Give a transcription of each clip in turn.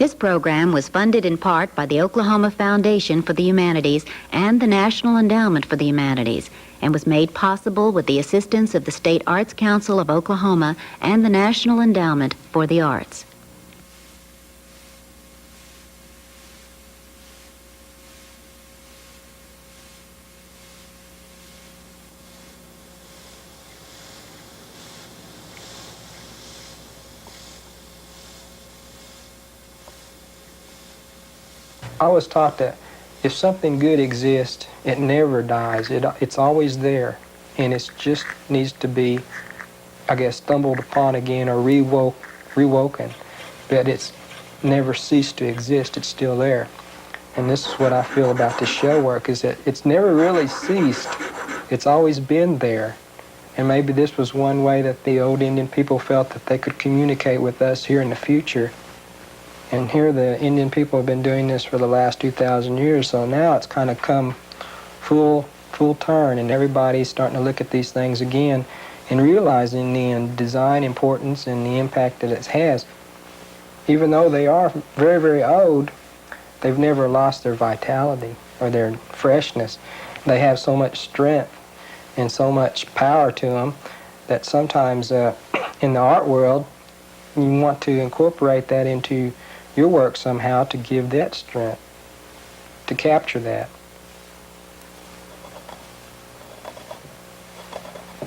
This program was funded in part by the Oklahoma Foundation for the Humanities and the National Endowment for the Humanities, and was made possible with the assistance of the State Arts Council of Oklahoma and the National Endowment for the Arts. I was taught that if something good exists, it never dies. It's always there, and it just needs to be, I guess, stumbled upon again or rewoken. But it's never ceased to exist. It's still there. And this is what I feel about this shell work, is that it's never really ceased. It's always been there. And maybe this was one way that the old Indian people felt that they could communicate with us here in the future. And here the Indian people have been doing this for the last 2,000 years, so now it's kind of come full turn, and everybody's starting to look at these things again and realizing the design importance and the impact that it has. Even though they are very, very old, they've never lost their vitality or their freshness. They have so much strength and so much power to them that sometimes in the art world, you want to incorporate that into your work somehow to give that strength, to capture that.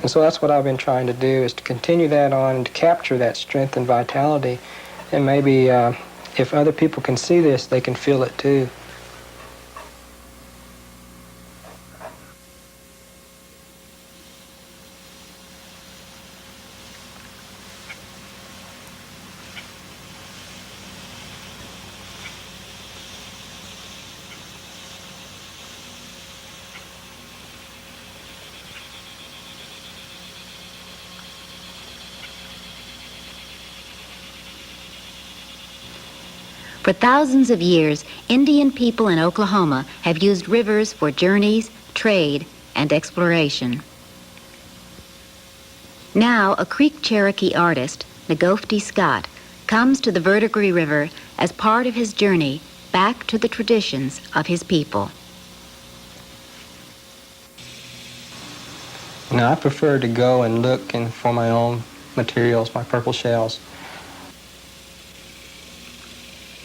And so that's what I've been trying to do, is to continue that on and to capture that strength and vitality. And maybe if other people can see this, they can feel it too. For thousands of years, Indian people in Oklahoma have used rivers for journeys, trade, and exploration. Now, a Creek Cherokee artist, Knokovtee Scott, comes to the Verdigris River as part of his journey back to the traditions of his people. Now, I prefer to go and look for my own materials, my purple shells.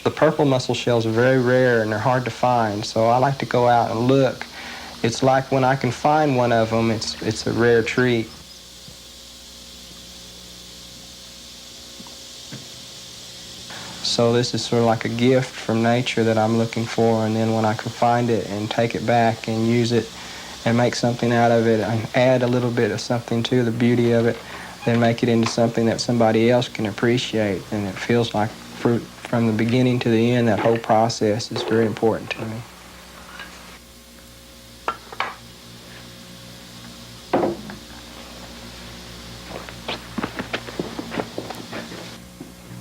The purple mussel shells are very rare and they're hard to find, so I like to go out and look. It's like when I can find one of them, it's a rare treat. So this is sort of like a gift from nature that I'm looking for, and then when I can find it and take it back and use it and make something out of it and add a little bit of something to the beauty of it, then make it into something that somebody else can appreciate, and it feels like fruit. From the beginning to the end, that whole process is very important to me.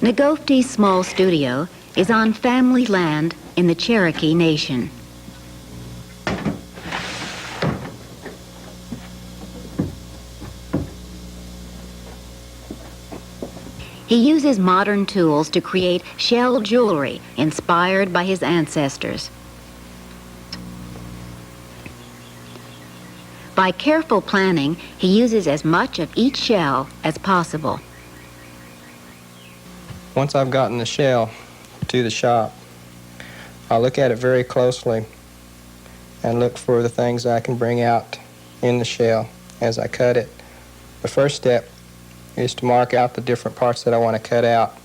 Knokovtee's small studio is on family land in the Cherokee Nation. He uses modern tools to create shell jewelry inspired by his ancestors. By careful planning, he uses as much of each shell as possible. Once I've gotten the shell to the shop, I'll look at it very closely and look for the things I can bring out in the shell as I cut it. The first step is to mark out the different parts that I want to cut out.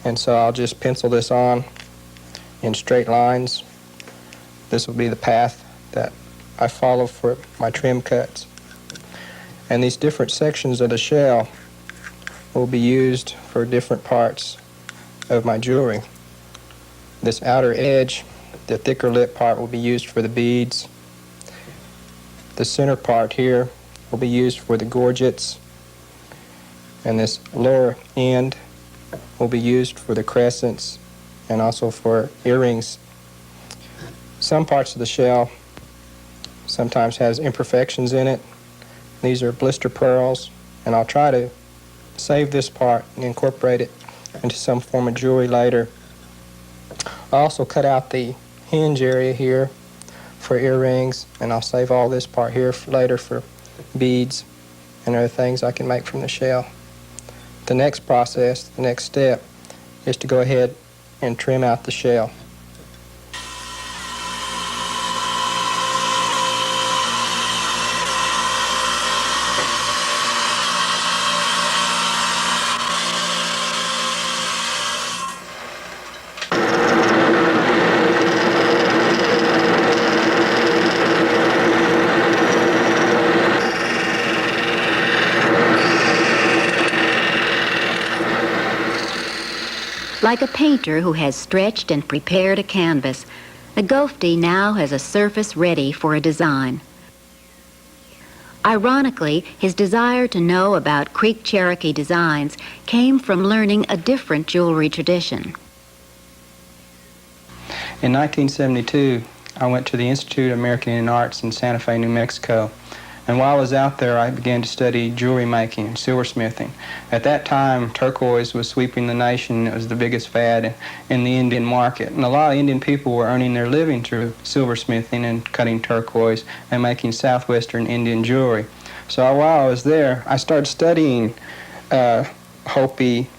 And so I'll just pencil this on in straight lines. This will be the path that I follow for my trim cuts. And these different sections of the shell will be used for different parts of my jewelry. This outer edge, the thicker lip part, will be used for the beads. The center part here will be used for the gorgets. And this lower end will be used for the crescents and also for earrings. Some parts of the shell sometimes has imperfections in it. These are blister pearls, and I'll try to save this part and incorporate it into some form of jewelry later. I also cut out the hinge area here for earrings, and I'll save all this part here for later for beads and other things I can make from the shell. The next process, the next step, is to go ahead and trim out the shell. Like a painter who has stretched and prepared a canvas, Knokovtee now has a surface ready for a design. Ironically, his desire to know about Creek Cherokee designs came from learning a different jewelry tradition. In 1972, I went to the Institute of American Indian Arts in Santa Fe, New Mexico. And while I was out there, I began to study jewelry making and silversmithing. At that time, turquoise was sweeping the nation. It was the biggest fad in the Indian market. And a lot of Indian people were earning their living through silversmithing and cutting turquoise and making southwestern Indian jewelry. So while I was there, I started studying Hopi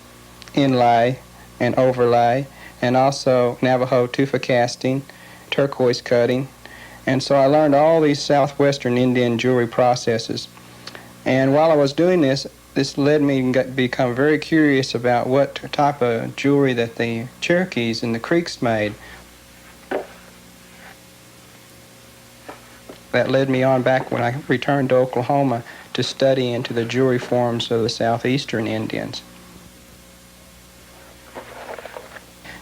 inlay and overlay, and also Navajo tufa casting, turquoise cutting. And so I learned all these southwestern Indian jewelry processes. And while I was doing this, this led me to become very curious about what type of jewelry that the Cherokees and the Creeks made. That led me on back when I returned to Oklahoma to study into the jewelry forms of the southeastern Indians.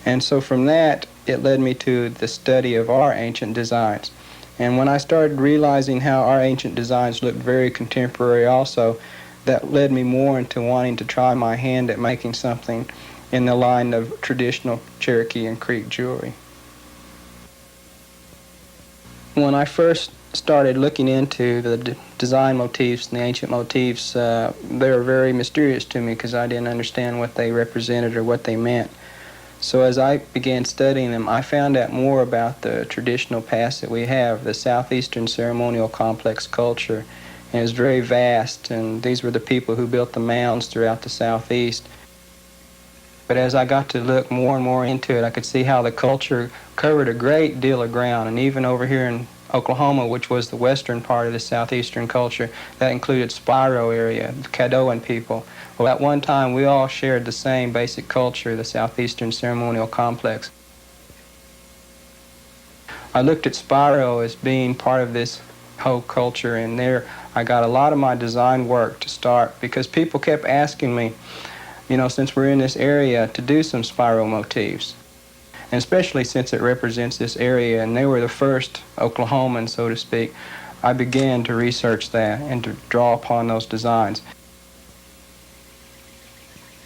And so from that, it led me to the study of our ancient designs. And when I started realizing how our ancient designs looked very contemporary also, that led me more into wanting to try my hand at making something in the line of traditional Cherokee and Creek jewelry. When I first started looking into the design motifs and the ancient motifs, they were very mysterious to me because I didn't understand what they represented or what they meant. So as I began studying them, I found out more about the traditional past that we have, the southeastern ceremonial complex culture. And it's very vast, and these were the people who built the mounds throughout the southeast. But as I got to look more and more into it, I could see how the culture covered a great deal of ground. And even over here in Oklahoma, which was the western part of the southeastern culture, that included Spiro area, the Caddoan people. Well, at one time, we all shared the same basic culture, the southeastern ceremonial complex. I looked at Spiro as being part of this whole culture, and there I got a lot of my design work to start because people kept asking me, you know, since we're in this area, to do some Spiro motifs. And especially since it represents this area, and they were the first Oklahomans, so to speak, I began to research that and to draw upon those designs.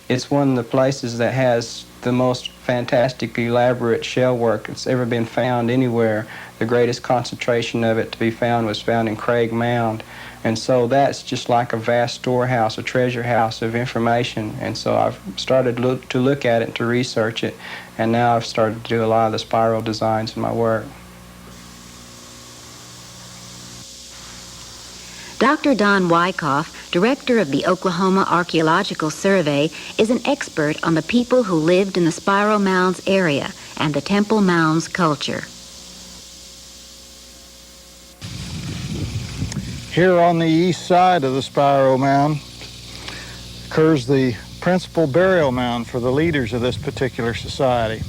It's one of the places that has the most fantastic, elaborate shell work that's ever been found anywhere. The greatest concentration of it to be found was found in Craig Mound. And so that's just like a vast storehouse, a treasure house of information. And so I've started to look at it and to research it. And now I've started to do a lot of the spiral designs in my work. Dr. Don Wyckoff, director of the Oklahoma Archaeological Survey, is an expert on the people who lived in the Spiral Mounds area and the Temple Mounds culture. Here on the east side of the Spiral Mound occurs the principal burial mound for the leaders of this particular society,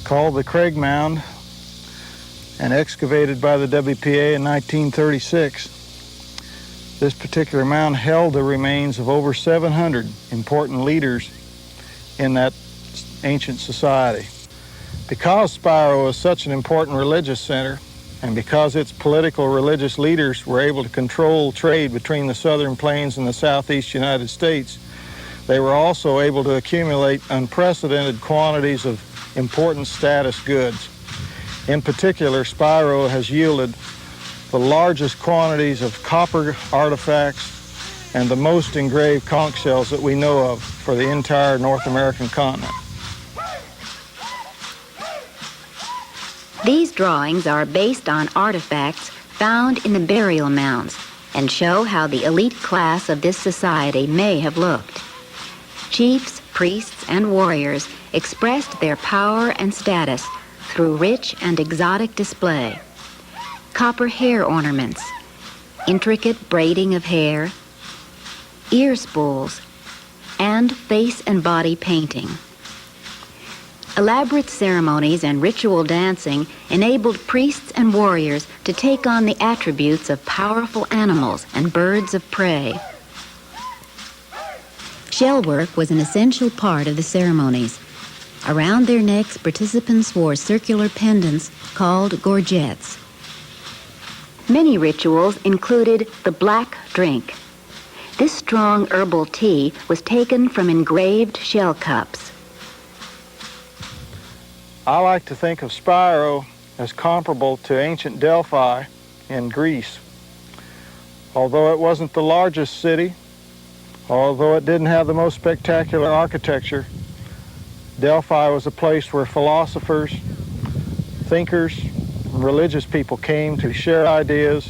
called the Craig Mound, and excavated by the WPA in 1936. This particular mound held the remains of over 700 important leaders in that ancient society. Because Spiro is such an important religious center, and because its political religious leaders were able to control trade between the southern plains and the southeast United States, they were also able to accumulate unprecedented quantities of important status goods. In particular, Spiro has yielded the largest quantities of copper artifacts and the most engraved conch shells that we know of for the entire North American continent. These drawings are based on artifacts found in the burial mounds and show how the elite class of this society may have looked. Chiefs, priests, and warriors expressed their power and status through rich and exotic display. Copper hair ornaments, intricate braiding of hair, ear spools, and face and body painting. Elaborate ceremonies and ritual dancing enabled priests and warriors to take on the attributes of powerful animals and birds of prey. Shellwork was an essential part of the ceremonies. Around their necks, participants wore circular pendants called gorgets. Many rituals included the black drink. This strong herbal tea was taken from engraved shell cups. I like to think of Spyro as comparable to ancient Delphi in Greece. Although it wasn't the largest city, although it didn't have the most spectacular architecture, Delphi was a place where philosophers, thinkers, and religious people came to share ideas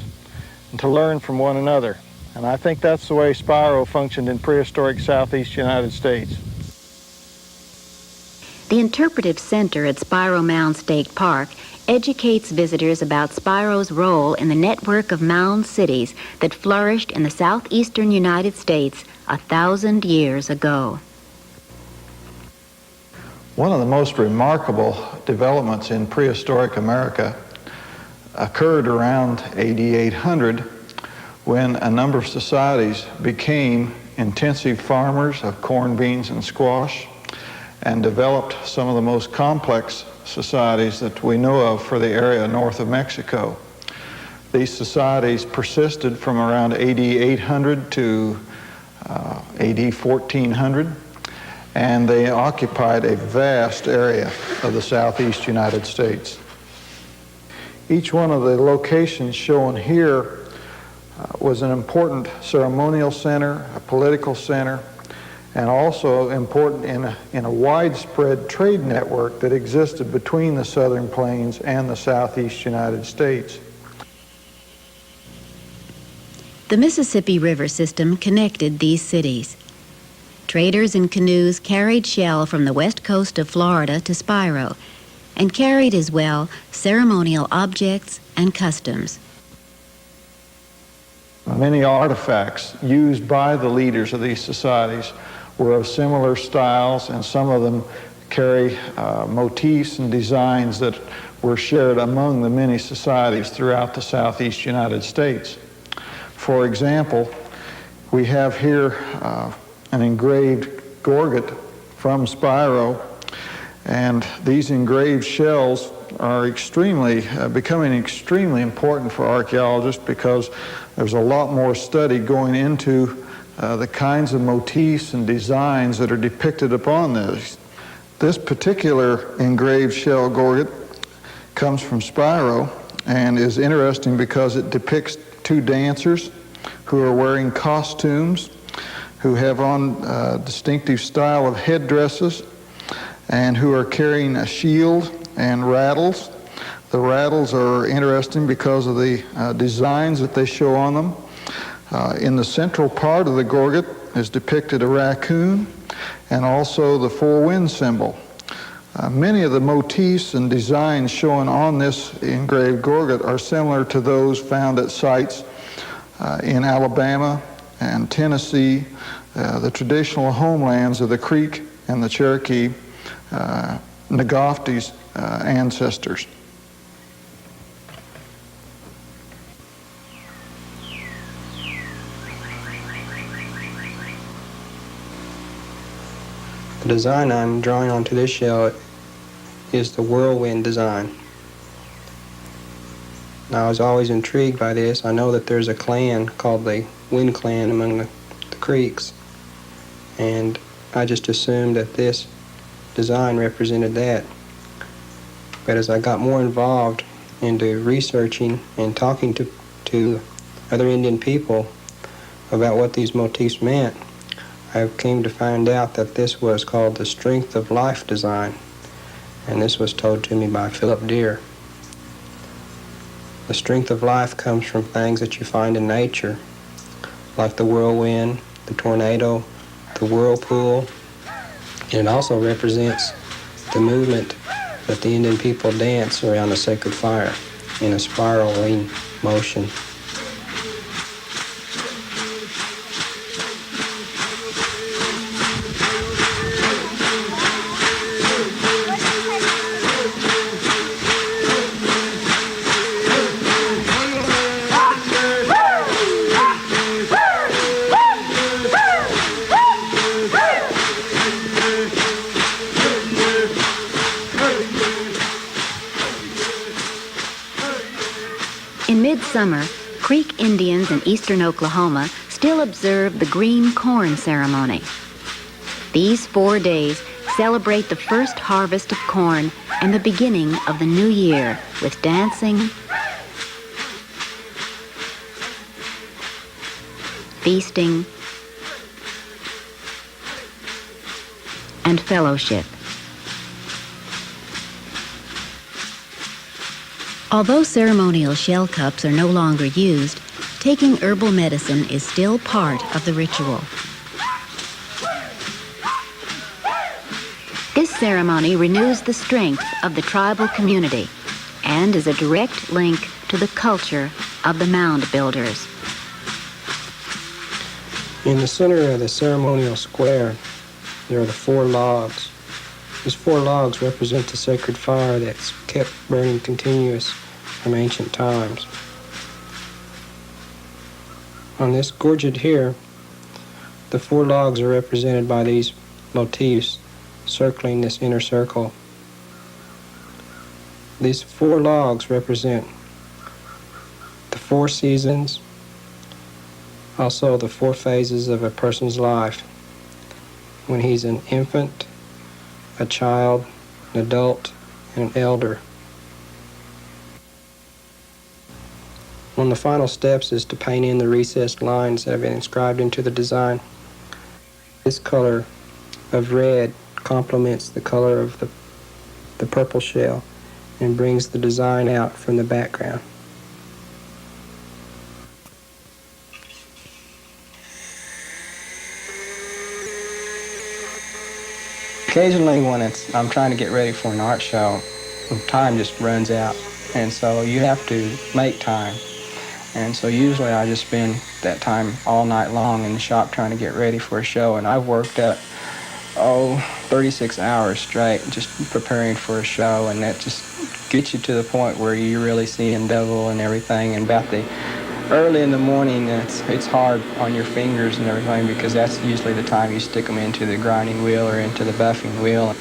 and to learn from one another. And I think that's the way Spyro functioned in prehistoric southeast United States. The Interpretive Center at Spyro Mound State Park educates visitors about Spyro's role in the network of mound cities that flourished in the southeastern United States 1,000 years ago. One of the most remarkable developments in prehistoric America occurred around AD 800 when a number of societies became intensive farmers of corn, beans, and squash, and developed some of the most complex societies that we know of for the area north of Mexico. These societies persisted from around AD 800 to AD 1400, and they occupied a vast area of the southeast United States. Each one of the locations shown here was an important ceremonial center, a political center, and also important in a widespread trade network that existed between the southern plains and the southeast United States. The Mississippi River system connected these cities. Traders in canoes carried shell from the west coast of Florida to Spyro, and carried as well ceremonial objects and customs. Many artifacts used by the leaders of these societies were of similar styles, and some of them carry motifs and designs that were shared among the many societies throughout the southeast United States. For example, we have here an engraved gorget from Spyro, and these engraved shells are becoming extremely important for archaeologists because there's a lot more study going into the kinds of motifs and designs that are depicted upon this. This particular engraved shell gorget comes from Spyro and is interesting because it depicts two dancers who are wearing costumes, who have on a distinctive style of headdresses, and who are carrying a shield and rattles. The rattles are interesting because of the designs that they show on them. In the central part of the gorget is depicted a raccoon and also the four winds symbol. Many of the motifs and designs shown on this engraved gorget are similar to those found at sites in Alabama and Tennessee, the traditional homelands of the Creek and the Cherokee Knokovtee's ancestors. The design I'm drawing onto this shell is the Whirlwind Design. Now, I was always intrigued by this. I know that there's a clan called the Wind Clan among the Creeks, and I just assumed that this design represented that. But as I got more involved into researching and talking to other Indian people about what these motifs meant, I came to find out that this was called the Strength of Life Design, and this was told to me by Philip Deere. The strength of life comes from things that you find in nature, like the whirlwind, the tornado, the whirlpool. And it also represents the movement that the Indian people dance around the sacred fire in a spiraling motion. In midsummer, Creek Indians in eastern Oklahoma still observe the green corn ceremony. These 4 days celebrate the first harvest of corn and the beginning of the new year with dancing, feasting, and fellowship. Although ceremonial shell cups are no longer used, taking herbal medicine is still part of the ritual. This ceremony renews the strength of the tribal community and is a direct link to the culture of the mound builders. In the center of the ceremonial square, there are the 4 logs. These 4 logs represent the sacred fire that's kept burning continuous from ancient times. On this gorget here, the 4 logs are represented by these motifs circling this inner circle. These 4 logs represent the 4 seasons, also the 4 phases of a person's life. When he's an infant, a child, an adult, and an elder. One of the final steps is to paint in the recessed lines that have been inscribed into the design. This color of red complements the color of the purple shell and brings the design out from the background. Occasionally when I'm trying to get ready for an art show, time just runs out, and so you have to make time. And so usually I just spend that time all night long in the shop trying to get ready for a show, and I've worked up 36 hours straight just preparing for a show, and that just gets you to the point where you're really seeing double and everything. And about the early in the morning, it's hard on your fingers and everything, because that's usually the time you stick them into the grinding wheel or into the buffing wheel.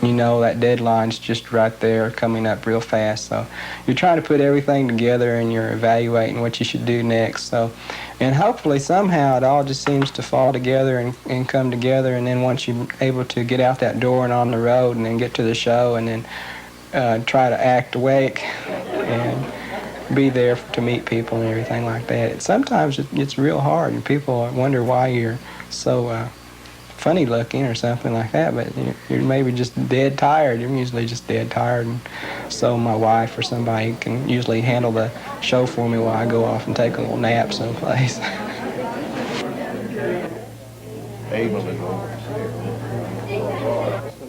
You know that deadline's just right there, coming up real fast. So you're trying to put everything together and you're evaluating what you should do next. So, and hopefully somehow it all just seems to fall together and come together. And then once you're able to get out that door and on the road and then get to the show and then try to act awake and be there to meet people and everything like that. Sometimes it's real hard, and people wonder why you're so funny looking or something like that, but you're maybe just dead tired. You're usually just dead tired, and so my wife or somebody can usually handle the show for me while I go off and take a little nap someplace.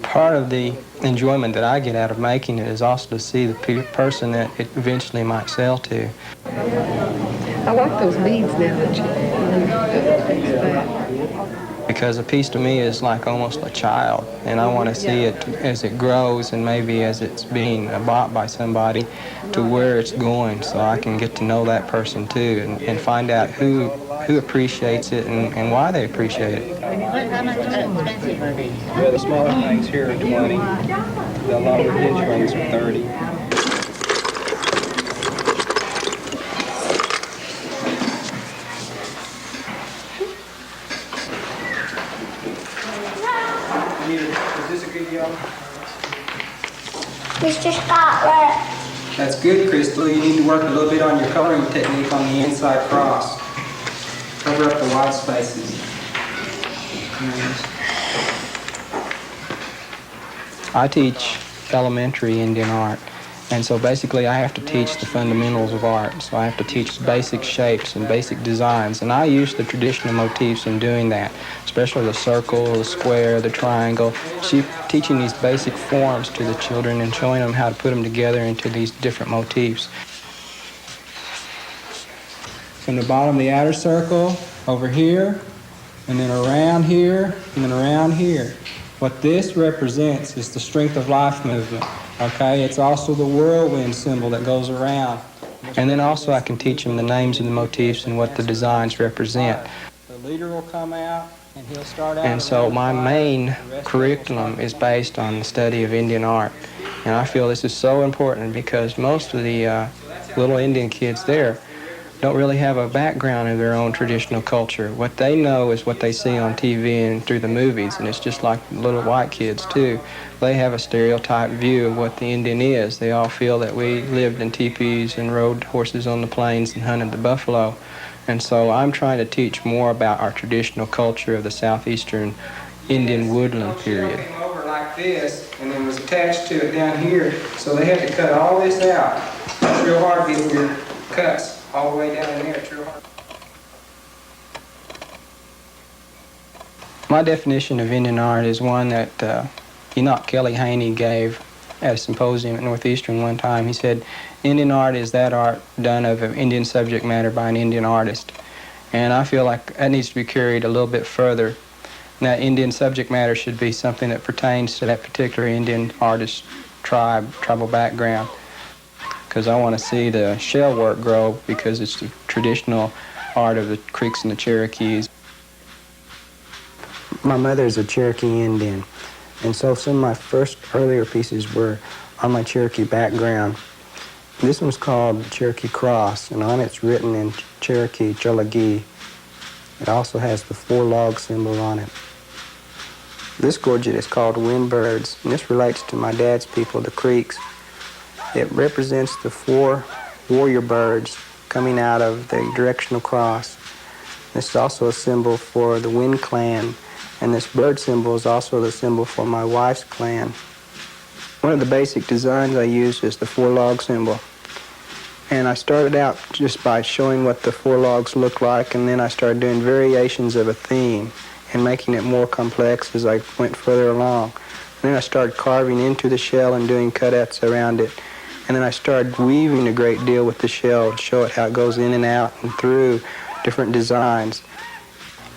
Part of the enjoyment that I get out of making it is also to see the person that it eventually might sell to. I like those beads now that you Because a piece to me is like almost a child, and I want to see it as it grows and maybe as it's being bought by somebody to where it's going, so I can get to know that person too and find out who appreciates it and why they appreciate it. How much expensive are these? Well, the smaller things here are 20. The longer inch ones are 30. Is this a good yellow? Mr. Scott, That's good, Crystal. You need to work a little bit on your coloring technique on the inside cross. Cover up the white spaces. I teach elementary Indian art, And so basically I have to teach the fundamentals of art. So I have to teach basic shapes and basic designs. And I use the traditional motifs in doing that, especially the circle, the square, the triangle. Teaching these basic forms to the children and showing them how to put them together into these different motifs. From the bottom of the outer circle, over here, and then around here, and then around here. What this represents is the strength of life movement, okay? It's also the whirlwind symbol that goes around. And then also I can teach them the names of the motifs and what the designs represent. The leader will come out, and he'll start out. And so my main curriculum is based on the study of Indian art. And I feel this is so important because most of the little Indian kids there don't really have a background in their own traditional culture. What they know is what they see on TV and through the movies, and it's just like little white kids too. They have a stereotyped view of what the Indian is. They all feel that we lived in teepees and rode horses on the plains and hunted the buffalo. And so I'm trying to teach more about our traditional culture of the southeastern Indian woodland period. It came over like this and then was attached to it down here, so they had to cut all this out. It's real hard to get your cuts all the way down in there. It's real hard. My definition of Indian art is one that Enoch Kelly Haney gave at a symposium at Northeastern one time. He said, Indian art is that art done of an Indian subject matter by an Indian artist. And I feel like that needs to be carried a little bit further. And that Indian subject matter should be something that pertains to that particular Indian artist tribal background. Because I want to see the shell work grow because it's the traditional art of the Creeks and the Cherokees. My mother is a Cherokee Indian, and so some of my first earlier pieces were on my Cherokee background. This one's called Cherokee Cross, and on it's written in Cherokee Chalagi. It also has the 4 log symbol on it. This gorget is called Windbirds, and this relates to my dad's people, the Creeks. It represents the 4 warrior birds coming out of the directional cross. This is also a symbol for the Wind Clan, and this bird symbol is also the symbol for my wife's clan. One of the basic designs I used is the 4 log symbol. And I started out just by showing what the 4 logs look like, and then I started doing variations of a theme and making it more complex as I went further along. And then I started carving into the shell and doing cutouts around it. And then I started weaving a great deal with the shell to show it how it goes in and out and through different designs.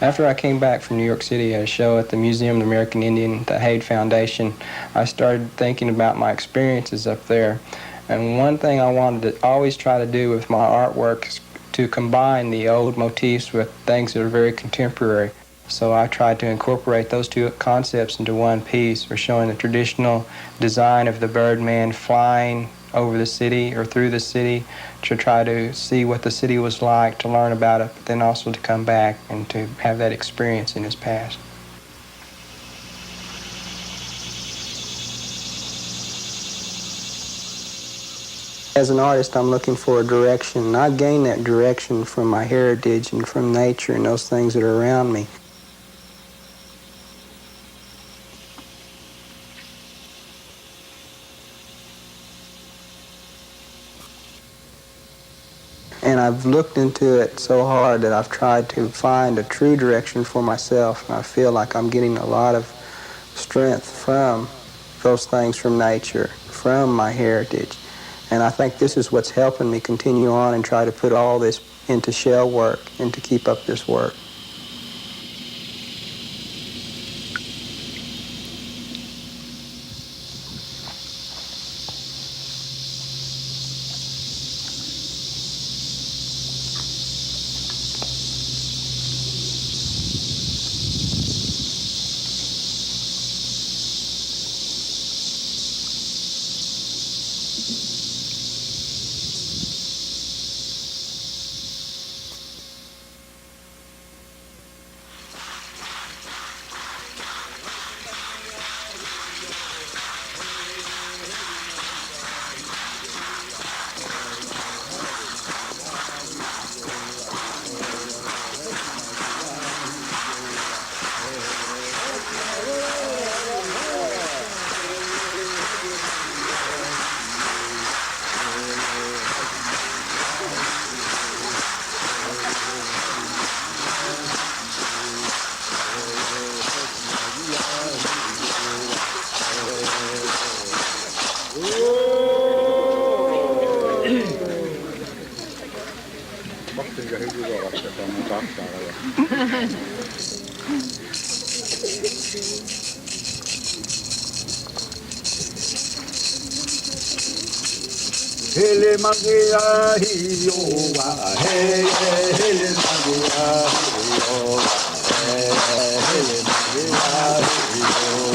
After I came back from New York City at a show at the Museum of the American Indian, the Haid Foundation, I started thinking about my experiences up there. And one thing I wanted to always try to do with my artwork is to combine the old motifs with things that are very contemporary. So I tried to incorporate those 2 concepts into one piece. We're showing the traditional design of the Birdman flying over the city or through the city to try to see what the city was like, to learn about it, but then also to come back and to have that experience in his past. As an artist, I'm looking for a direction, and I gain that direction from my heritage and from nature and those things that are around me. And I've looked into it so hard that I've tried to find a true direction for myself, and I feel like I'm getting a lot of strength from those things from nature, from my heritage. And I think this is what's helping me continue on and try to put all this into shell work and to keep up this work. Baktinko hyvin ruoaksi, että on takkaa. Hele magia hiyoa, hele magia hiyoa, hele magia hiyoa.